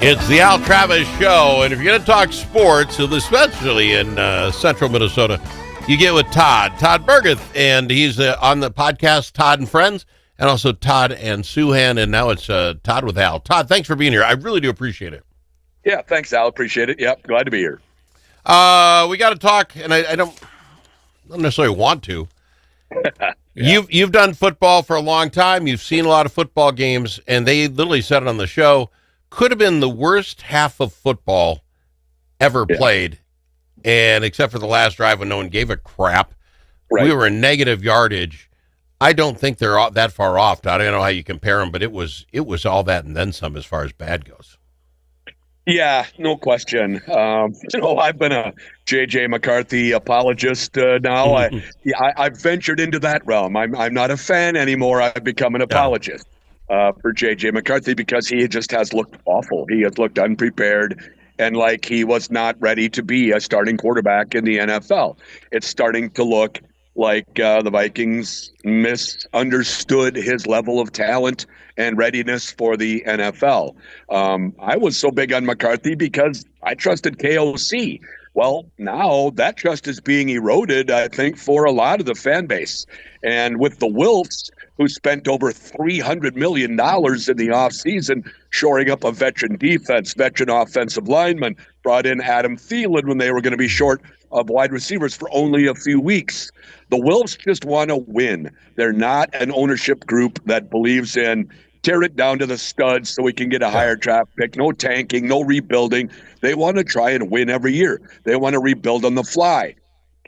It's the Al Travis Show, and if you're going to talk sports, especially in central Minnesota, you get with Todd Bergeth, and he's on the podcast Todd and Friends, and also Todd and Souhan, and now it's Todd with Al. Todd, thanks for being here. I really do appreciate it. Yeah, thanks, Al. Appreciate it. Yep, glad to be here. We got to talk, and I don't necessarily want to. Yeah. You've done football for a long time. You've seen a lot of football games, and they literally said it on the show. Could have been the worst half of football ever played, and except for the last drive when no one gave a crap, we were in negative yardage. I don't think they're that far off. I don't know how you compare them, but it was all that and then some as far as bad goes. Yeah, no question. I've been a J.J. McCarthy apologist now. I've ventured into that realm. I'm not a fan anymore. I've become an apologist. For J.J. McCarthy because he just has looked awful. He has looked unprepared and like he was not ready to be a starting quarterback in the NFL. It's starting to look like the Vikings misunderstood his level of talent and readiness for the NFL. I was so big on McCarthy because I trusted KOC. Well, now that trust is being eroded, I think, for a lot of the fan base. And with the Wilfs, who spent over $300 million in the offseason shoring up a veteran defense, veteran offensive lineman, brought in Adam Thielen when they were going to be short of wide receivers for only a few weeks. The Wilfs just want to win. They're not an ownership group that believes in tear it down to the studs so we can get a higher draft pick. No tanking, no rebuilding. They want to try and win every year. They want to rebuild on the fly.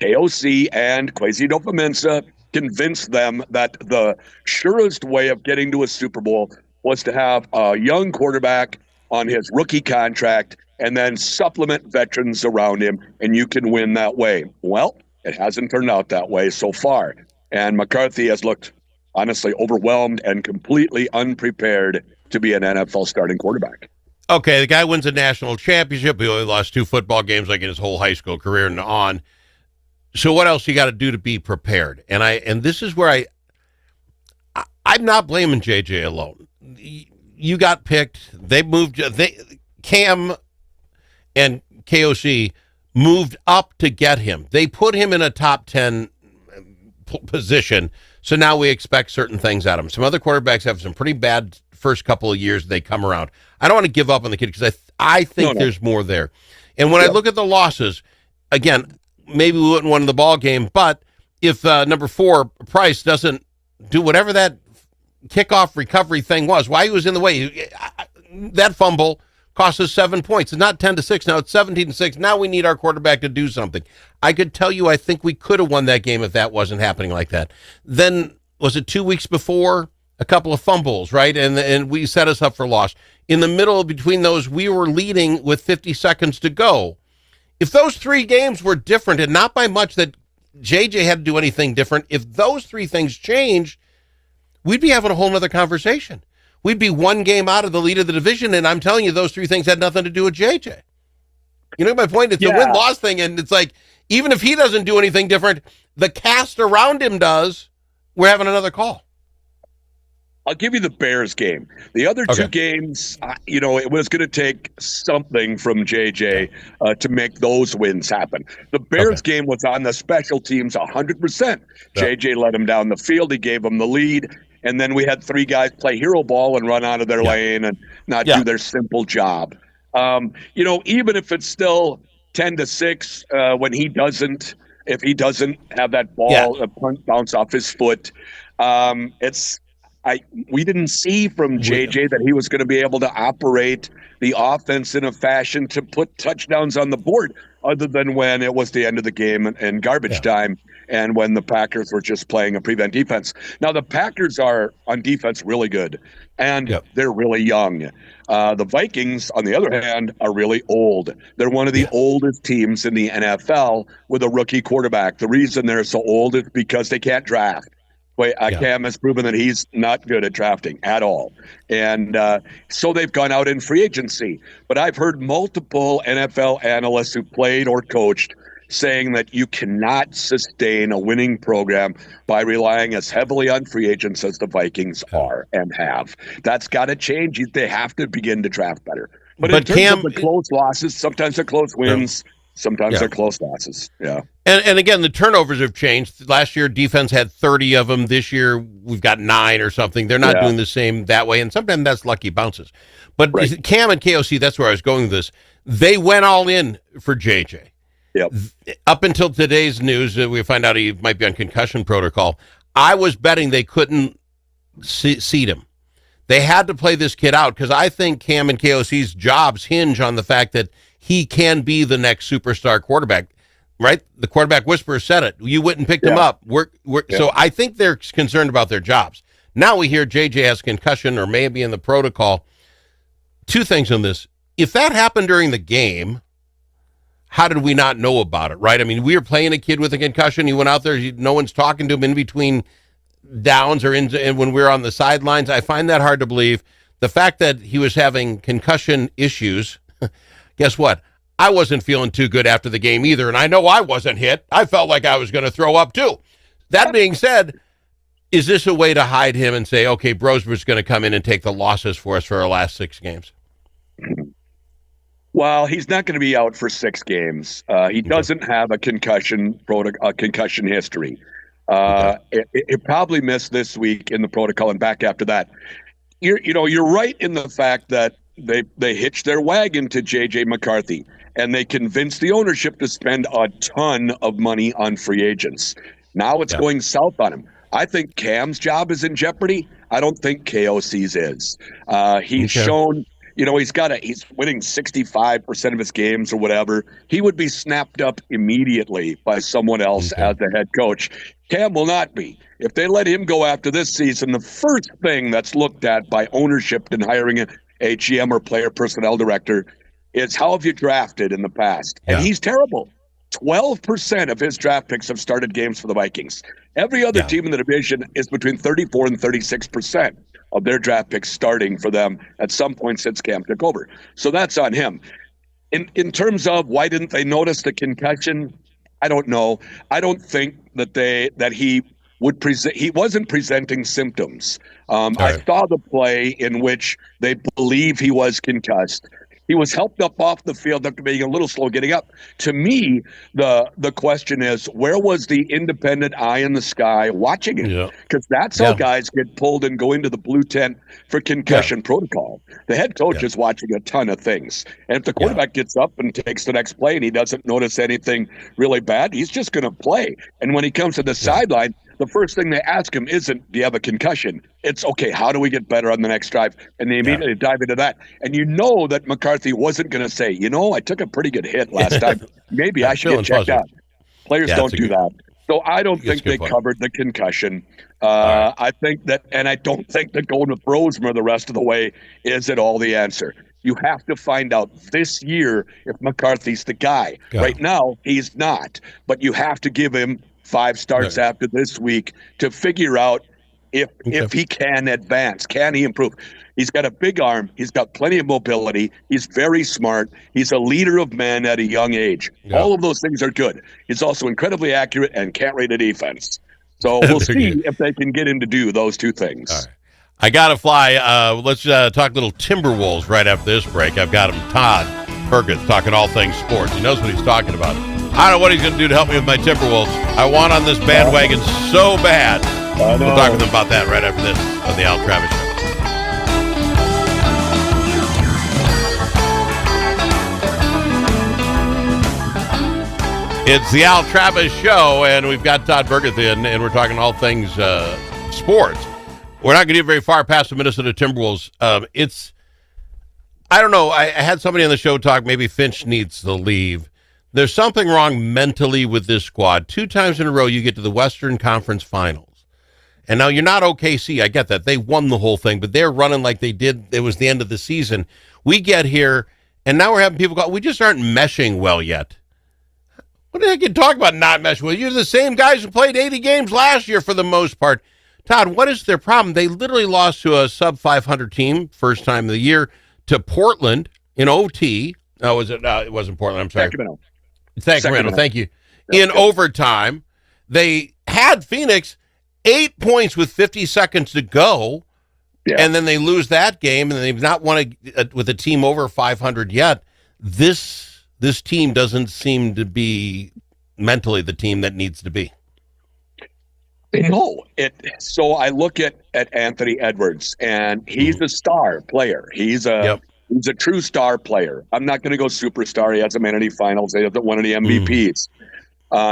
KOC and Kwesi Adofo-Mensah convinced them that the surest way of getting to a Super Bowl was to have a young quarterback on his rookie contract and then supplement veterans around him, and you can win that way. Well, it hasn't turned out that way so far. And McCarthy has looked honestly overwhelmed and completely unprepared to be an NFL starting quarterback. Okay, the guy wins a national championship. He only lost 2 football games like in his whole high school career and on. So what else you got to do to be prepared? And this is where I'm not blaming JJ alone. You got picked. They moved. Cam and KOC moved up to get him. They put him in a top 10 position. So now we expect certain things out of him. Some other quarterbacks have some pretty bad first couple of years. They come around. I don't want to give up on the kid because I think there's more there. And when I look at the losses, again, maybe we wouldn't win the ball game, but if number 4 Price doesn't do whatever that kickoff recovery thing was, why he was in the way, that fumble cost us 7 points. It's not 10-6 now; it's 17-6. Now we need our quarterback to do something. I could tell you, I think we could have won that game if that wasn't happening like that. Then was it 2 weeks before? A couple of fumbles, right? And we set us up for loss. In the middle between those, we were leading with 50 seconds to go. If those 3 games were different, and not by much that JJ had to do anything different, if those 3 things changed, we'd be having a whole nother conversation. We'd be 1 game out of the lead of the division, and I'm telling you, those 3 things had nothing to do with JJ. You know my point? It's a win-loss thing, and it's like, even if he doesn't do anything different, the cast around him does, we're having another call. I'll give you the Bears game. The other 2 games, it was going to take something from JJ to make those wins happen. The Bears game was on the special teams 100%. JJ led him down the field. He gave him the lead. And then we had 3 guys play hero ball and run out of their lane and not do their simple job. Even if it's still 10-6 when if he doesn't have that ball bounce off his foot, we didn't see from JJ that he was going to be able to operate the offense in a fashion to put touchdowns on the board, other than when it was the end of the game and garbage time, and when the Packers were just playing a prevent defense. Now, the Packers are on defense really good, and they're really young. The Vikings, on the other hand, are really old. They're one of the oldest teams in the NFL with a rookie quarterback. The reason they're so old is because they can't draft. Cam has proven that he's not good at drafting at all. And so they've gone out in free agency. But I've heard multiple NFL analysts who played or coached saying that you cannot sustain a winning program by relying as heavily on free agents as the Vikings are and have. That's got to change. They have to begin to draft better. But in terms of the close losses, sometimes they're close wins, sometimes they're close losses. Yeah. And again, the turnovers have changed. Last year, defense had 30 of them. This year, we've got 9 or something. They're not doing the same that way, and sometimes that's lucky bounces. But Cam and KOC, that's where I was going with this. They went all in for JJ. Yep. Up until today's news, we find out he might be on concussion protocol. I was betting they couldn't seat him. They had to play this kid out because I think Cam and KOC's jobs hinge on the fact that he can be the next superstar quarterback. Right? The quarterback whisperer said it. You went and picked him up. So I think they're concerned about their jobs. Now we hear JJ has concussion or maybe in the protocol. 2 things on this. If that happened during the game, how did we not know about it, right? I mean, we were playing a kid with a concussion. He went out there. No one's talking to him in between downs or and when we were on the sidelines. I find that hard to believe. The fact that he was having concussion issues, guess what? I wasn't feeling too good after the game either, and I know I wasn't hit. I felt like I was going to throw up too. That being said, is this a way to hide him and say, okay, Brosmer's going to come in and take the losses for us for our last 6 games? Well, he's not going to be out for 6 games. He doesn't have a concussion history. It probably missed this week in the protocol and back after that. You're right in the fact that they hitched their wagon to J.J. McCarthy, and they convinced the ownership to spend a ton of money on free agents. Now it's going south on him. I think Cam's job is in jeopardy. I don't think KOC's is. He's shown, he's winning 65% of his games or whatever. He would be snapped up immediately by someone else as the head coach. Cam will not be. If they let him go after this season, the first thing that's looked at by ownership in hiring a GM or player personnel director is how have you drafted in the past? And he's terrible. 12% of his draft picks have started games for the Vikings. Every other team in the division is between 34 and 36% of their draft picks starting for them at some point since Cam took over. So that's on him. In terms of why didn't they notice the concussion, I don't know. I don't think that he wasn't presenting symptoms. I saw the play in which they believe he was concussed. He was helped up off the field after being a little slow getting up. To me, the question is, where was the independent eye in the sky watching it? Because that's how guys get pulled and go into the blue tent for concussion protocol. The head coach is watching a ton of things. And if the quarterback gets up and takes the next play and he doesn't notice anything really bad, he's just going to play. And when he comes to the sideline, the first thing they ask him isn't, do you have a concussion? It's, okay, how do we get better on the next drive? And they immediately dive into that. And you know that McCarthy wasn't going to say, I took a pretty good hit last time. Maybe I should get checked out. Players don't do that. So I don't think they covered the concussion. I think that, and I don't think that going with Brosmer the rest of the way is at all the answer. You have to find out this year if McCarthy's the guy. Right now, he's not. But you have to give him 5 starts after this week to figure out if he can advance. Can he improve? He's got a big arm. He's got plenty of mobility. He's very smart. He's a leader of men at a young age. All of those things are good. He's also incredibly accurate and can't read a defense. So we'll see if they can get him to do those 2 things. All right. I got to fly. Let's talk little Timberwolves right after this break. I've got him, Todd Bergeth, talking all things sports. He knows what he's talking about. I don't know what he's going to do to help me with my Timberwolves. I want on this bandwagon so bad. We'll talk with him about that right after this on the Al Travis Show. It's the Al Travis Show, and we've got Todd Bergeth in, and we're talking all things sports. We're not going to get very far past the Minnesota Timberwolves. I don't know. I had somebody on the show talk, maybe Finch needs to leave. There's something wrong mentally with this squad. 2 times in a row, you get to the Western Conference Finals. And now you're not OKC. I get that. They won the whole thing, but they're running like they did. It was the end of the season. We get here, and now we're having people go, we just aren't meshing well yet. What the heck you talk about not meshing well? You're the same guys who played 80 games last year for the most part. Todd, what is their problem? They literally lost to a sub-500 team, first time of the year, to Portland in OT. No, it wasn't Portland. I'm sorry. Sacramento, thank you. In overtime, they had Phoenix 8 points with 50 seconds to go, Yeah. And then they lose that game, and they've not won with a team over 500 yet. This team doesn't seem to be mentally the team that needs to be. No, so I look at Anthony Edwards, and he's a star player. He's a true star player. I'm not going to go superstar. He hasn't made any finals. He hasn't won any MVPs.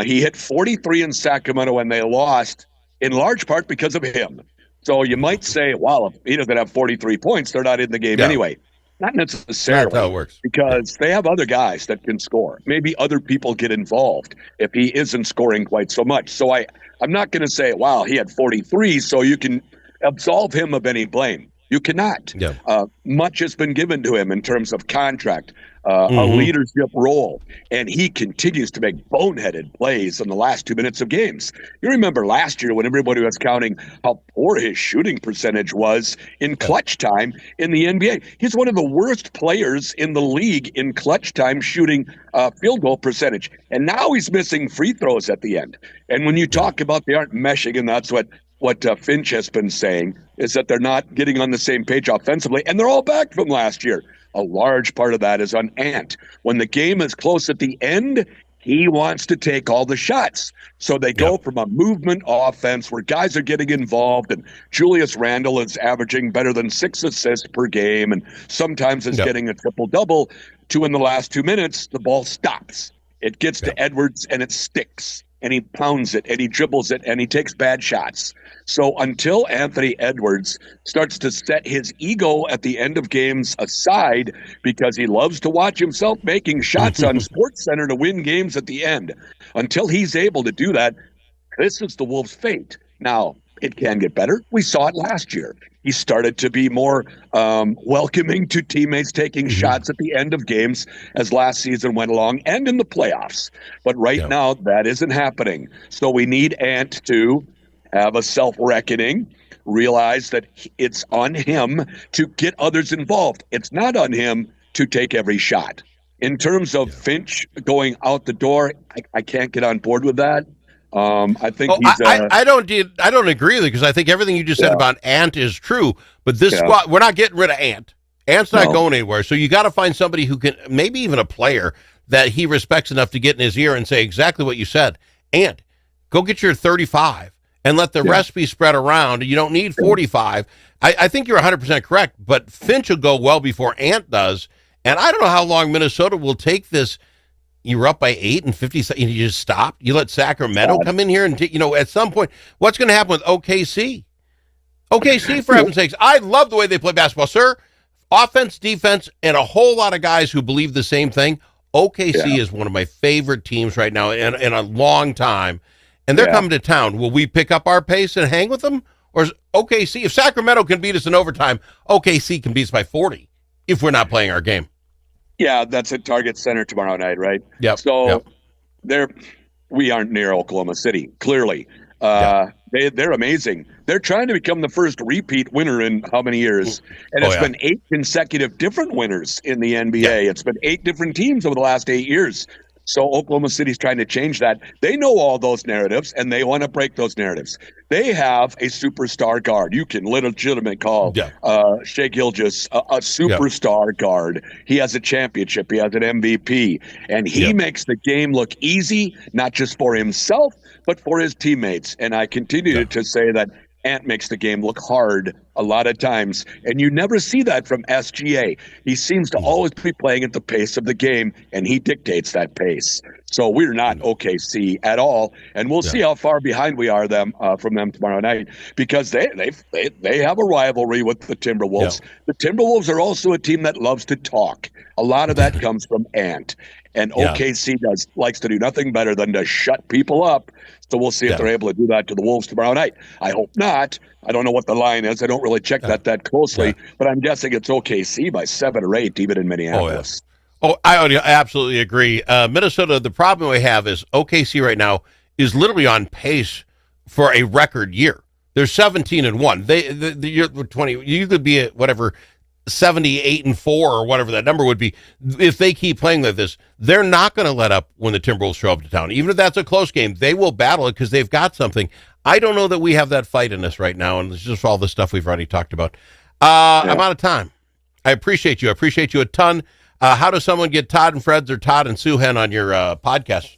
He hit 43 in Sacramento when they lost, in large part because of him. So you might say, well, if he doesn't have 43 points, they're not in the game anyway. Not necessarily. That's how it works. Because they have other guys that can score. Maybe other people get involved if he isn't scoring quite so much. So I'm not going to say, wow, he had 43, so you can absolve him of any blame. You cannot. Yeah. Much has been given to him in terms of contract, a leadership role, and he continues to make boneheaded plays in the last 2 minutes of games. You remember last year when everybody was counting how poor his shooting percentage was in clutch time in the NBA. He's one of the worst players in the league in clutch time shooting field goal percentage, and now he's missing free throws at the end. And when you talk about they aren't meshing, and that's what Finch has been saying, is that they're not getting on the same page offensively, and they're all back from last year. A large part of that is on Ant. When the game is close at the end, he wants to take all the shots. So they go from a movement offense where guys are getting involved, and Julius Randle is averaging better than 6 assists per game, and sometimes is getting a triple-double, to in the last 2 minutes, the ball stops. It gets to Edwards, and it sticks. And he pounds it, and he dribbles it, and he takes bad shots. So until Anthony Edwards starts to set his ego at the end of games aside, because he loves to watch himself making shots on SportsCenter to win games at the end, until he's able to do that, this is the Wolves' fate. Now, it can get better. We saw it last year. He started to be more welcoming to teammates taking shots at the end of games as last season went along and in the playoffs. But right now, that isn't happening. So we need Ant to have a self-reckoning, realize that it's on him to get others involved. It's not on him to take every shot. In terms of Finch going out the door, I can't get on board with that. I think I don't agree with it, because I think everything you just said about Ant is true. But this squad, we're not getting rid of Ant. Ant's not going anywhere. So you got to find somebody who can, maybe even a player that he respects enough to get in his ear and say exactly what you said. Ant, go get your 35 and let the rest be spread around. You don't need 45. I think you're 100% correct, but Finch will go well before Ant does. And I don't know how long Minnesota will take this. You're up by 8 and 50, and you just stop. You let Sacramento come in here and, at some point, what's going to happen with OKC? OKC, for heaven's sakes, I love the way they play basketball, sir. Offense, defense, and a whole lot of guys who believe the same thing. OKC is one of my favorite teams right now in a long time, and they're coming to town. Will we pick up our pace and hang with them? Or is OKC, if Sacramento can beat us in overtime, OKC can beat us by 40 if we're not playing our game. Yeah, that's at Target Center tomorrow night, right? Yeah. So we aren't near Oklahoma City, clearly. They're amazing. They're trying to become the first repeat winner in how many years? And it's been 8 consecutive different winners in the NBA. Yeah. It's been 8 different teams over the last 8 years. So Oklahoma City's trying to change that. They know all those narratives, and they want to break those narratives. They have a superstar guard. You can legitimately call Shai Gilgeous a superstar guard. He has a championship. He has an MVP. And he makes the game look easy, not just for himself, but for his teammates. And I continue to say that Ant makes the game look hard a lot of times, and you never see that from SGA. He seems to always be playing at the pace of the game, and he dictates that pace. So we're not OKC at all, and we'll see how far behind we are from them tomorrow night, because they have a rivalry with the Timberwolves. Yeah. The Timberwolves are also a team that loves to talk. A lot of that comes from Ant. And OKC likes to do nothing better than to shut people up. So we'll see if they're able to do that to the Wolves tomorrow night. I hope not. I don't know what the line is. I don't really check that closely. But I'm guessing it's OKC by 7 or 8, even in Minneapolis. I absolutely agree. Minnesota, the problem we have is OKC right now is literally on pace for a record year. They're 17-1. You're 20. You could be at whatever 78-4 or whatever that number would be. If they keep playing like this, they're not going to let up when the Timberwolves show up to town. Even if that's a close game, they will battle it because they've got something. I don't know that we have that fight in us right now, and it's just all the stuff we've already talked about. I'm out of time. I appreciate you. I appreciate you a ton. How does someone get Todd and Fred's or Todd and Souhan on your podcast?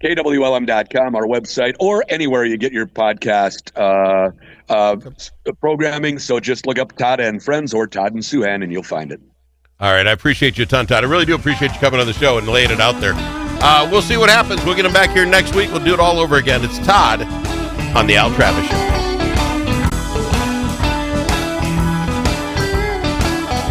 KWLM.com, our website, or anywhere you get your podcast programming. So just look up Todd and Friends or Todd and Souhan, and you'll find it. All right. I appreciate you a ton, Todd. I really do appreciate you coming on the show and laying it out there. We'll see what happens. We'll get him back here next week. We'll do it all over again. It's Todd on the Al Travis Show.